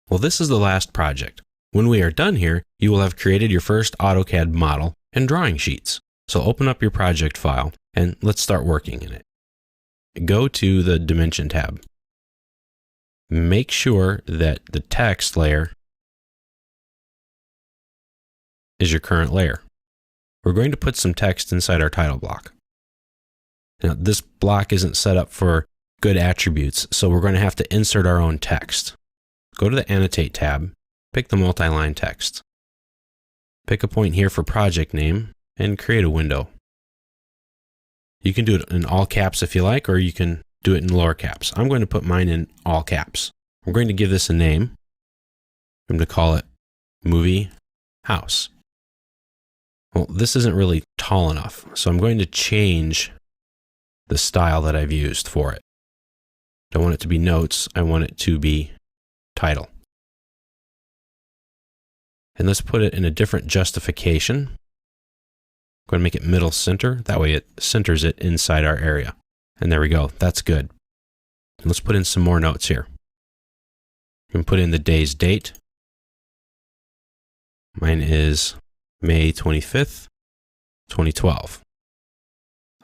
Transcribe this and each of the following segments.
Well, this is the last project. When we are done here, you will have created your first AutoCAD model and drawing sheets. So open up your project file and let's start working in it. Go to the Dimension tab. Make sure that the text layer is your current layer. We're going to put some text inside our title block. Now, this block isn't set up for good attributes, so we're going to have to insert our own text. Go to the Annotate tab, pick the multi-line text. Pick a point here for project name and create a window. You can do it in all caps if you like, or you can do it in lower caps. I'm going to put mine in all caps. I'm going to give this a name. I'm going to call it Movie House. Well, this isn't really tall enough, so I'm going to change the style that I've used for it. Don't want it to be notes, I want it to be title. And let's put it in a different justification. I'm going to make it middle center, that way it centers it inside our area. And there we go, that's good. And let's put in some more notes here. You can put in the day's date. Mine is May 25th, 2012.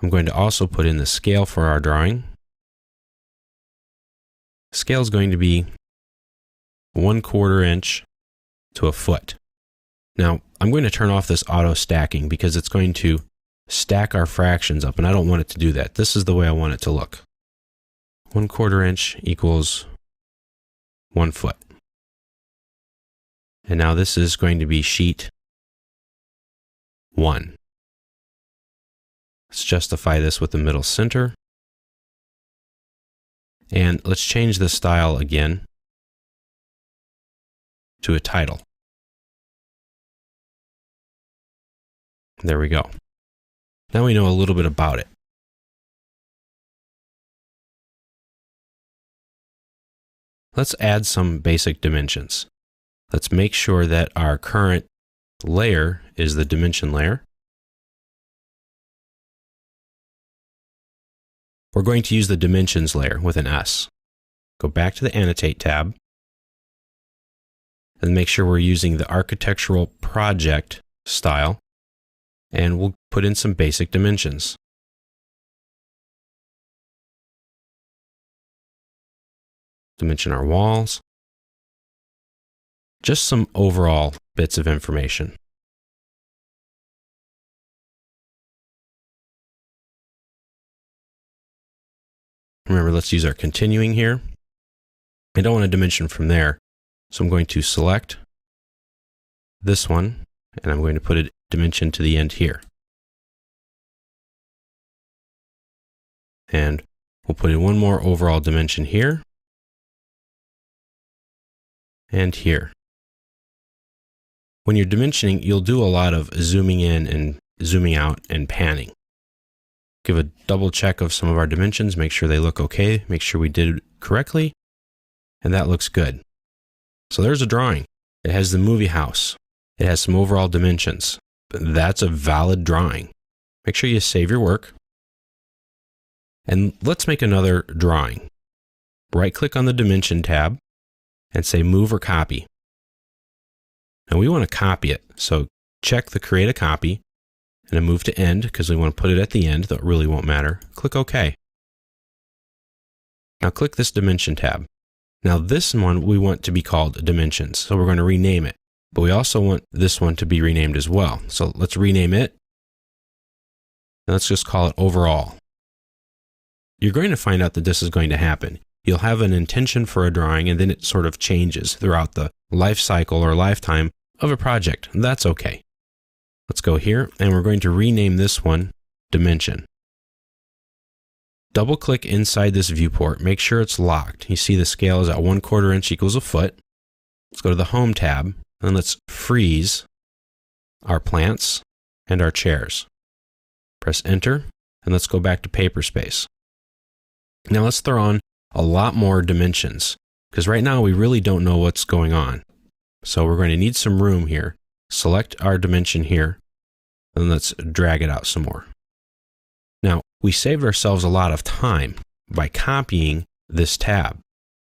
I'm going to also put in the scale for our drawing. Scale is going to be 1/4 inch to a foot. Now, I'm going to turn off this auto stacking because it's going to stack our fractions up, and I don't want it to do that. This is the way I want it to look. 1/4 inch equals 1 foot. And now this is going to be sheet 1. Let's justify this with the middle center. And let's change the style again to a title. There we go. Now we know a little bit about it. Let's add some basic dimensions. Let's make sure that our current layer is the dimension layer. We're going to use the dimensions layer with an S. Go back to the Annotate tab and make sure we're using the architectural project style, and we'll put in some basic dimensions. Dimension our walls. Just some overall bits of information. Remember, let's use our continuing here. I don't want a dimension from there, so I'm going to select this one, and I'm going to put a dimension to the end here. And we'll put in one more overall dimension here, and here. When you're dimensioning, you'll do a lot of zooming in and zooming out and panning. Give a double check of some of our dimensions, make sure they look okay, make sure we did it correctly, and that looks good. So there's a drawing. It has the movie house. It has some overall dimensions. That's a valid drawing. Make sure you save your work. And let's make another drawing. Right-click on the Dimension tab and say Move or Copy. Now we want to copy it, so check the Create a Copy, and then move to End because we want to put it at the end, though it really won't matter. Click OK. Now click this Dimension tab. Now this one we want to be called Dimensions, so we're going to rename it. But we also want this one to be renamed as well. So let's rename it. And let's just call it Overall. You're going to find out that this is going to happen. You'll have an intention for a drawing, and then it sort of changes throughout the life cycle or lifetime of a project. That's okay. Let's go here, and we're going to rename this one Dimension. Double click inside this viewport, make sure it's locked. You see the scale is at 1/4 inch equals a foot. Let's go to the Home tab, and let's freeze our plants and our chairs. Press Enter, and let's go back to Paper Space. Now let's throw on a lot more dimensions, because right now we really don't know what's going on. So we're going to need some room here. Select our dimension here, and let's drag it out some more. Now, we saved ourselves a lot of time by copying this tab.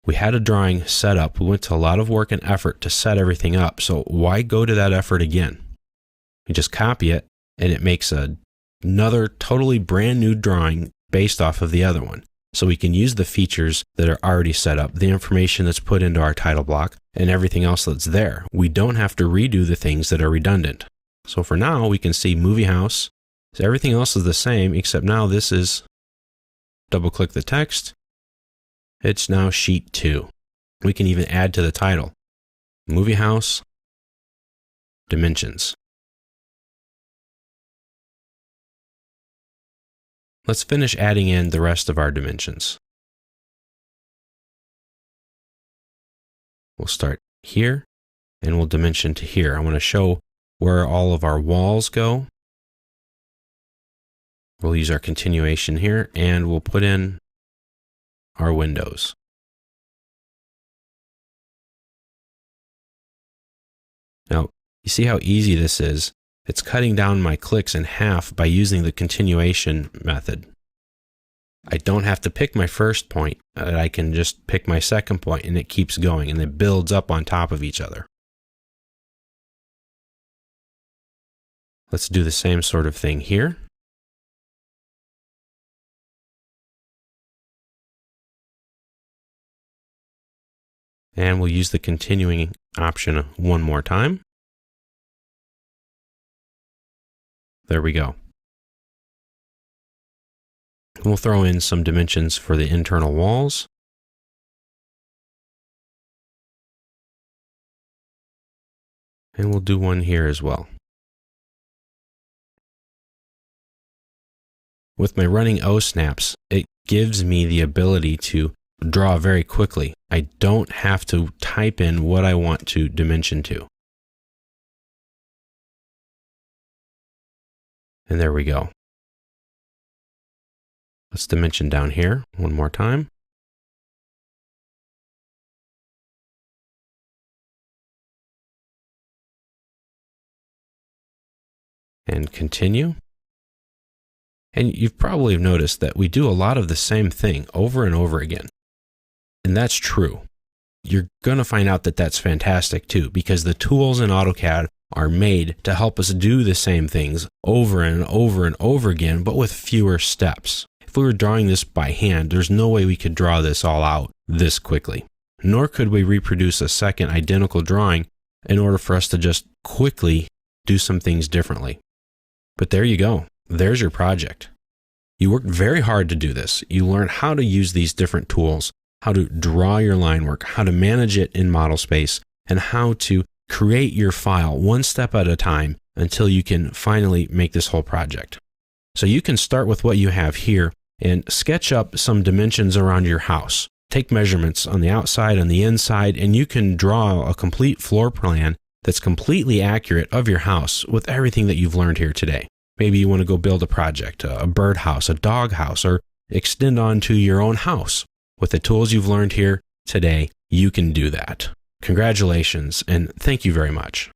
We had a drawing set up. We went to a lot of work and effort to set everything up. So why go to that effort again? We just copy it and it makes another totally brand new drawing based off of the other one. So we can use the features that are already set up, the information that's put into our title block, and everything else that's there. We don't have to redo the things that are redundant. So for now, we can see movie house. So everything else is the same, except now this is, double click the text. It's now sheet 2. We can even add to the title, movie house, dimensions. Let's finish adding in the rest of our dimensions. We'll start here and we'll dimension to here. I want to show where all of our walls go. We'll use our continuation here and we'll put in our windows. Now, you see how easy this is? It's cutting down my clicks in half by using the continuation method. I don't have to pick my first point. I can just pick my second point and it keeps going and it builds up on top of each other. Let's do the same sort of thing here. And we'll use the continuing option one more time. There we go. We'll throw in some dimensions for the internal walls. And we'll do one here as well. With my running O snaps, it gives me the ability to draw very quickly. I don't have to type in what I want to dimension to. And there we go. Let's dimension down here one more time. And continue. And you've probably noticed that we do a lot of the same thing over and over again. And that's true. You're going to find out that that's fantastic too, because the tools in AutoCAD are made to help us do the same things over and over and over again, but with fewer steps. If we were drawing this by hand, there's no way we could draw this all out this quickly. Nor could we reproduce a second identical drawing in order for us to just quickly do some things differently. But there you go. There's your project. You worked very hard to do this. You learned how to use these different tools, how to draw your line work, how to manage it in model space, and how to create your file one step at a time until you can finally make this whole project. So you can start with what you have here and sketch up some dimensions around your house. Take measurements on the outside and the inside, and you can draw a complete floor plan that's completely accurate of your house with everything that you've learned here today. Maybe you want to go build a project, a bird house, a dog house, or extend on to your own house. With the tools you've learned here today, you can do that. Congratulations, and thank you very much.